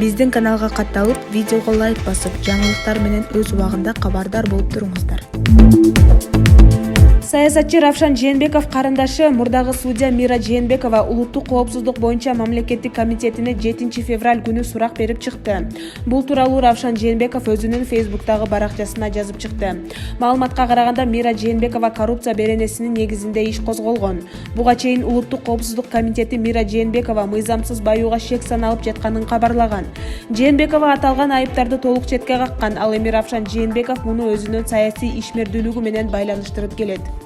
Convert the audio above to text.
Биздин каналга катталып, видеого лайк басып, жаңылыктар менен өз убагында кабардар болуп туруңуздар. Саясатчы Равшан Жээнбеков карындашы мурдагы судья Мира Жээнбекова улуттук коопсуздук боюнча мамлекеттик комитетине 7 февраль күнү сурак берип чыкты. Бул тууралуу Равшан Жээнбеков өзүнүн Facebook'тагы баракчасына жазып чыкты. Маалыматка караганда Мира Жээнбекова коррупция беренесинин негизинде иш козголгон. Буга чейин улуттук коопсуздук комитети Мира Жээнбекова мыйзамсыз баюуга шек саналып жатканын кабарлаган. Жээнбекова аталган айыптарды толук четке каккан, ал эми Равшан Жээнбеков муну өзүнүн саясий ишмердүүлүгү менен байланыштырып келет.